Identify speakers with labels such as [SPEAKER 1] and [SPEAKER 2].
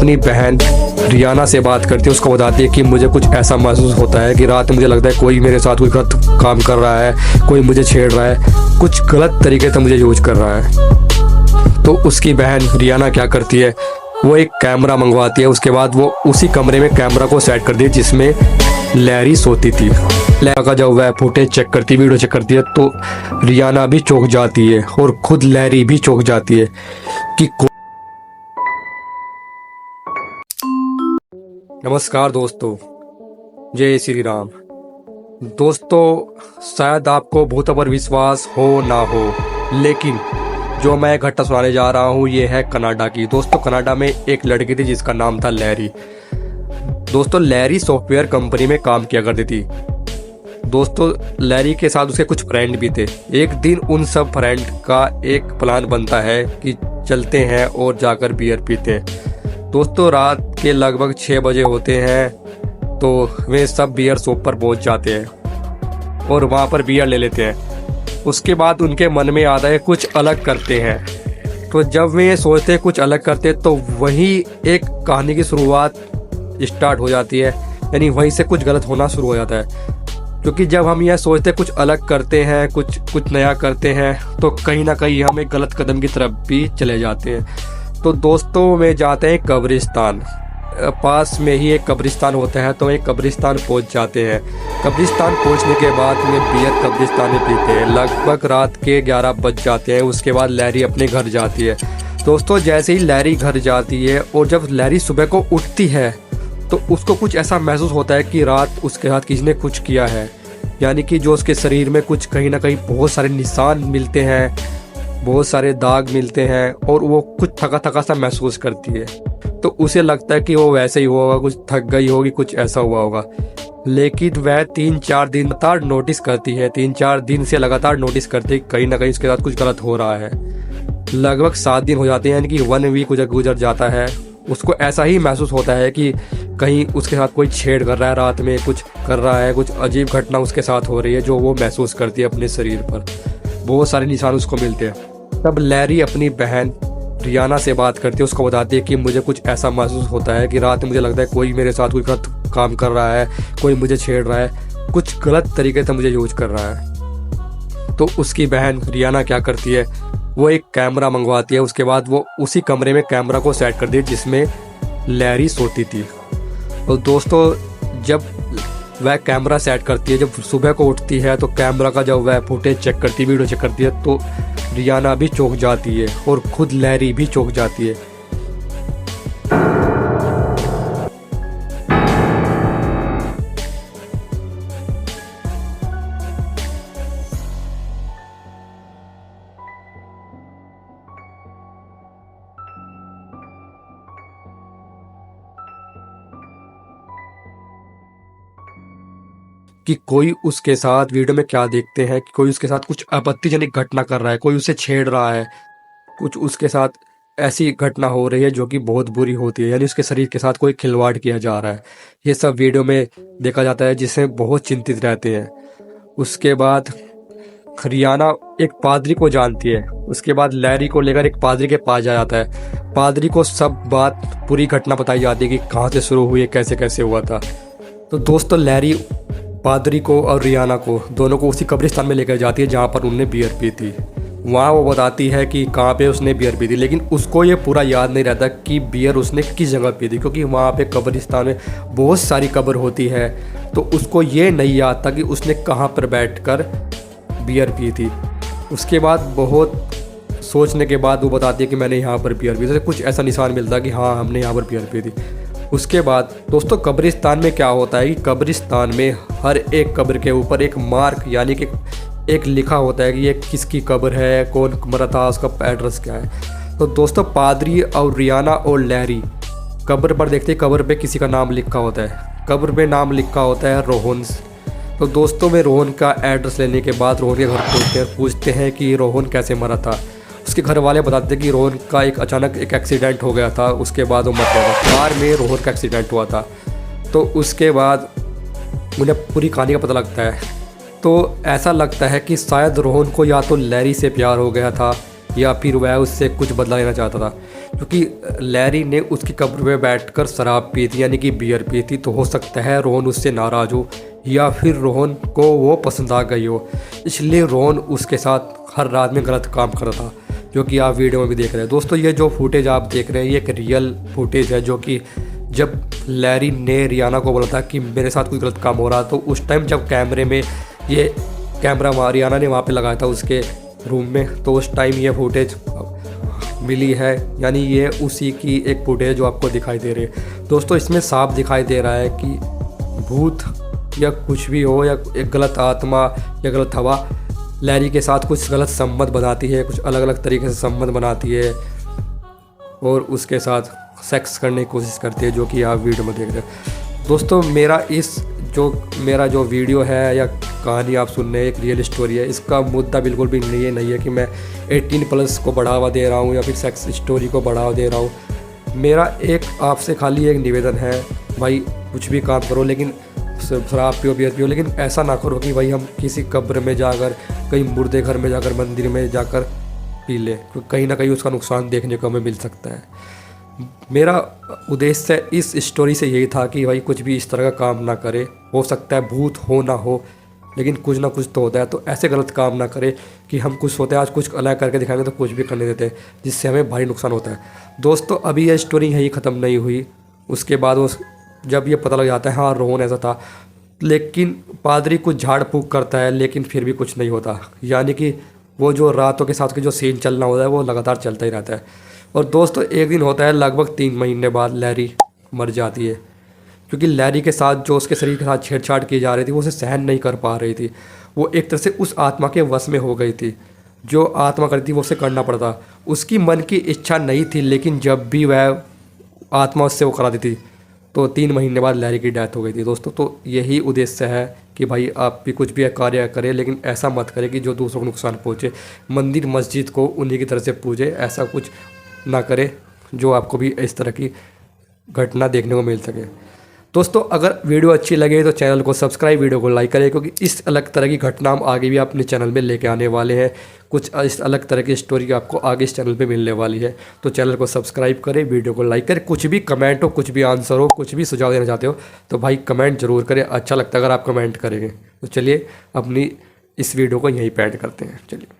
[SPEAKER 1] अपनी बहन रियाना से बात करती है। उसको बताती है कि मुझे कुछ ऐसा महसूस होता है कि रात में मुझे लगता है कोई मेरे साथ कोई गलत काम कर रहा है, कोई मुझे छेड़ रहा है, कुछ गलत तरीके से मुझे यूज कर रहा है। तो उसकी बहन रियाना क्या करती है, वो एक कैमरा मंगवाती है। उसके बाद वो उसी कमरे में कैमरा को सेट कर दी जिसमें लैरी सोती थी। लैरी का जब वह फुटेज चेक करती, वीडियो चेक करती है, तो रियाना भी चौंक जाती है और खुद लैरी भी चौंक जाती है कि नमस्कार दोस्तों, जय श्री राम। दोस्तों, शायद आपको भूतों पर विश्वास हो ना हो, लेकिन जो मैं घटना सुनाने जा रहा हूँ ये है कनाडा की। दोस्तों, कनाडा में एक लड़की थी जिसका नाम था लैरी। दोस्तों, लैरी सॉफ्टवेयर कंपनी में काम किया करती थी। दोस्तों, लैरी के साथ उसके कुछ फ्रेंड भी थे। एक दिन उन सब फ्रेंड का एक प्लान बनता है कि चलते हैं और जाकर बियर पीते हैं। दोस्तों, रात के लगभग 6 बजे होते हैं तो वे सब बियर शॉप पर पहुंच जाते हैं और वहां पर बियर ले लेते हैं। उसके बाद उनके मन में आता है कुछ अलग करते हैं। तो जब वे सोचते हैं कुछ अलग करते हैं तो वही एक कहानी की शुरुआत स्टार्ट हो जाती है, यानी वहीं से कुछ गलत होना शुरू हो जाता है। क्योंकि जब हम यह सोचते कुछ अलग करते हैं, कुछ नया करते हैं, तो कहीं ना कहीं हम एक गलत कदम की तरफ भी चले जाते हैं। तो दोस्तों, में जाते हैं कब्रिस्तान। पास में ही एक कब्रिस्तान होता है, तो एक कब्रिस्तान पहुंच जाते हैं। कब्रिस्तान पहुंचने के बाद में बियर कब्रिस्तान में पीते हैं। लगभग रात के 11 बज जाते हैं। उसके बाद लैरी अपने घर जाती है। दोस्तों, जैसे ही लैरी घर जाती है और जब लैरी सुबह को उठती है तो उसको कुछ ऐसा महसूस होता है कि रात उसके साथ किसी ने कुछ किया है, यानी कि जो उसके शरीर में कुछ कहीं ना कहीं बहुत सारे निशान मिलते हैं, बहुत सारे दाग मिलते हैं और वो कुछ थका थका सा महसूस करती है। तो उसे लगता है कि वो वैसे ही हुआ होगा, कुछ थक गई होगी, कुछ ऐसा हुआ होगा। लेकिन वह 3-4 दिन लगातार नोटिस करती है, 3-4 दिन से लगातार नोटिस करती है कहीं ना कहीं उसके साथ कुछ गलत हो रहा है। लगभग 7 दिन हो जाते हैं, यानी कि 1 वीक गुजर जाता है। उसको ऐसा ही महसूस होता है कि कहीं उसके साथ कोई छेड़ कर रहा है, रात में कुछ कर रहा है, कुछ अजीब घटना उसके साथ हो रही है जो वो महसूस करती है अपने शरीर पर। बहुत सारे निशान उसको मिलते हैं। तब लैरी अपनी बहन रियाना से बात करती है। उसको बताती है कि मुझे कुछ ऐसा महसूस होता है कि रात में मुझे लगता है कोई मेरे साथ कोई गलत काम कर रहा है, कोई मुझे छेड़ रहा है, कुछ गलत तरीके से मुझे यूज कर रहा है। तो उसकी बहन रियाना क्या करती है, वो एक कैमरा मंगवाती है। उसके बाद वो उसी कमरे में कैमरा को सेट कर दी जिसमें लैरी सोती थी। तो दोस्तों, जब वह कैमरा सेट करती है, जब सुबह को उठती है तो कैमरा का जब वह फुटेज चेक करती है, वीडियो चेक करती है, तो रियाना भी चौंक जाती है और खुद लैरी भी चौंक जाती है। कि कोई उसके साथ वीडियो में क्या देखते हैं कि कोई उसके साथ कुछ आपत्तिजनक घटना कर रहा है, कोई उसे छेड़ रहा है, कुछ उसके साथ ऐसी घटना हो रही है जो कि बहुत बुरी होती है, यानी उसके शरीर के साथ कोई खिलवाड़ किया जा रहा है। ये सब वीडियो में देखा जाता है, जिससे बहुत चिंतित रहते हैं। उसके बाद रियाना एक पादरी को जानती है। उसके बाद लैरी को लेकर एक पादरी के पास जाता है। पादरी को सब बात, पूरी घटना बताई जाती है कि कहाँ से शुरू हुई है, कैसे कैसे हुआ था। तो दोस्तों, लैरी पादरी को और रियाना को दोनों को उसी कब्रिस्तान में लेकर जाती है जहाँ पर उनने बियर पी थी। वहाँ वो बताती है कि कहाँ पे उसने बियर पी थी, लेकिन उसको ये पूरा याद नहीं रहता कि बियर उसने किस जगह पी थी, क्योंकि वहाँ पे कब्रिस्तान में बहुत सारी कब्र होती है। तो उसको ये नहीं याद था कि उसने कहाँ पर बैठकर बियर पी थी। उसके बाद बहुत सोचने के बाद वो बताती है कि मैंने यहाँ पर बियर पी थी। कुछ ऐसा निशान मिलता कि हाँ, हमने यहाँ पर बियर पी थी। उसके बाद दोस्तों, कब्रिस्तान में क्या होता है कि कब्रिस्तान में हर एक कब्र के ऊपर एक मार्क, यानी कि एक लिखा होता है कि ये किसकी कब्र है, कौन मरा था, उसका एड्रेस क्या है। तो दोस्तों, पादरी और रियाना और लैरी कब्र पर देखते हैं, कब्र पे किसी का नाम लिखा होता है। कब्र पे नाम लिखा होता है रोहन। तो दोस्तों, में रोहन का एड्रेस लेने के बाद रोहन के घर पूछते हैं कि रोहन कैसे मरा था। उसके घर वाले बताते हैं कि रोहन का अचानक एक एक्सीडेंट हो गया था, उसके बाद वो मर गया था। कार में रोहन का एक्सीडेंट हुआ था। तो उसके बाद उन्हें पूरी कहानी का पता लगता है। तो ऐसा लगता है कि शायद रोहन को या तो लैरी से प्यार हो गया था या फिर वह उससे कुछ बदला लेना चाहता था, क्योंकि लैरी ने उसकी कब्र में बैठकर शराब पी थी, यानी कि बियर पी थी। तो हो सकता है रोहन उससे नाराज़ हो या फिर रोहन को वो पसंद आ गई हो, इसलिए रोहन उसके साथ हर रात में गलत काम कर रहा था, जो कि आप वीडियो में भी देख रहे हैं। दोस्तों ये जो फुटेज आप देख रहे हैं ये एक रियल फुटेज है, जो कि जब लैरी ने रियाना को बोला था कि मेरे साथ कुछ गलत काम हो रहा, तो उस टाइम जब कैमरे में ये कैमरा रियाना ने वहाँ पे लगाया था उसके रूम में, तो उस टाइम ये फुटेज मिली है, यानी ये उसी की एक फुटेज जो आपको दिखाई दे रही है। दोस्तों इसमें साफ दिखाई दे रहा है कि भूत या कुछ भी हो, या एक गलत आत्मा या गलत हवा लैरी के साथ कुछ गलत संबंध बनाती है, कुछ अलग अलग तरीके से संबंध बनाती है और उसके साथ सेक्स करने की कोशिश करती है, जो कि आप वीडियो में देख रहे हैं। दोस्तों मेरा जो वीडियो है या कहानी आप सुन रहे हैं एक रियल स्टोरी है। इसका मुद्दा बिल्कुल भी नहीं है कि मैं 18+ को बढ़ावा दे रहा हूँ या फिर सेक्स स्टोरी को बढ़ावा दे रहा हूँ। मेरा एक आपसे खाली एक निवेदन है, भाई कुछ भी काम करो लेकिन शराब पियो बियर पियो, लेकिन ऐसा ना करो कि भाई हम किसी कब्र में जाकर, कहीं मुर्दे घर में जाकर, मंदिर में जाकर पी ले, क्योंकि कहीं ना कहीं उसका नुकसान देखने को हमें मिल सकता है। मेरा उद्देश्य इस स्टोरी से यही था कि भाई कुछ भी इस तरह का काम ना करे। हो सकता है भूत हो ना हो, लेकिन कुछ ना कुछ तो होता है, तो ऐसे गलत काम ना करे कि हम कुछ होते हैं आज कुछ अलग करके दिखाएंगे तो कुछ भी करने देते हैं, जिससे हमें भारी नुकसान होता है। दोस्तों अभी यह स्टोरी यही ख़त्म नहीं हुई। उसके बाद वो जब ये पता लग जाता है हाँ रोहन ऐसा था, लेकिन पादरी कुछ झाड़ फूक करता है लेकिन फिर भी कुछ नहीं होता, यानी कि वो जो रातों के साथ के जो सीन चलना होता है वो लगातार चलता ही रहता है। और दोस्तों एक दिन होता है लगभग 3 महीने बाद लैरी मर जाती है, क्योंकि लैरी के साथ जो उसके शरीर के साथ छेड़छाड़ की जा रही थी वो उसे सहन नहीं कर पा रही थी। वो एक तरह से उस आत्मा के वश में हो गई थी, जो आत्मा करती थी वो उसे करना पड़ता। उसकी मन की इच्छा नहीं थी, लेकिन जब भी वह आत्मा उससे वो कराती थी, तो 3 महीने बाद लैरी की डेथ हो गई थी। दोस्तों तो यही उद्देश्य है कि भाई आप भी कुछ भी कार्य करें, लेकिन ऐसा मत करें कि जो दूसरों को नुकसान पहुँचे। मंदिर मस्जिद को उन्हीं की तरह से पूजे, ऐसा कुछ ना करें जो आपको भी इस तरह की घटना देखने को मिल सके। दोस्तों अगर वीडियो अच्छी लगे तो चैनल को सब्सक्राइब, वीडियो को लाइक करें, क्योंकि इस अलग तरह की घटना हम आगे भी अपने चैनल में लेके आने वाले हैं। कुछ इस अलग तरह की स्टोरी आपको आगे इस चैनल पे मिलने वाली है, तो चैनल को सब्सक्राइब करें, वीडियो को लाइक करें। कुछ भी कमेंट हो, कुछ भी आंसर हो, कुछ भी सुझाव देना चाहते हो तो भाई कमेंट ज़रूर करें, अच्छा लगता है अगर आप कमेंट करेंगे। तो चलिए अपनी इस वीडियो को यहीं पे ऐड करते हैं। चलिए।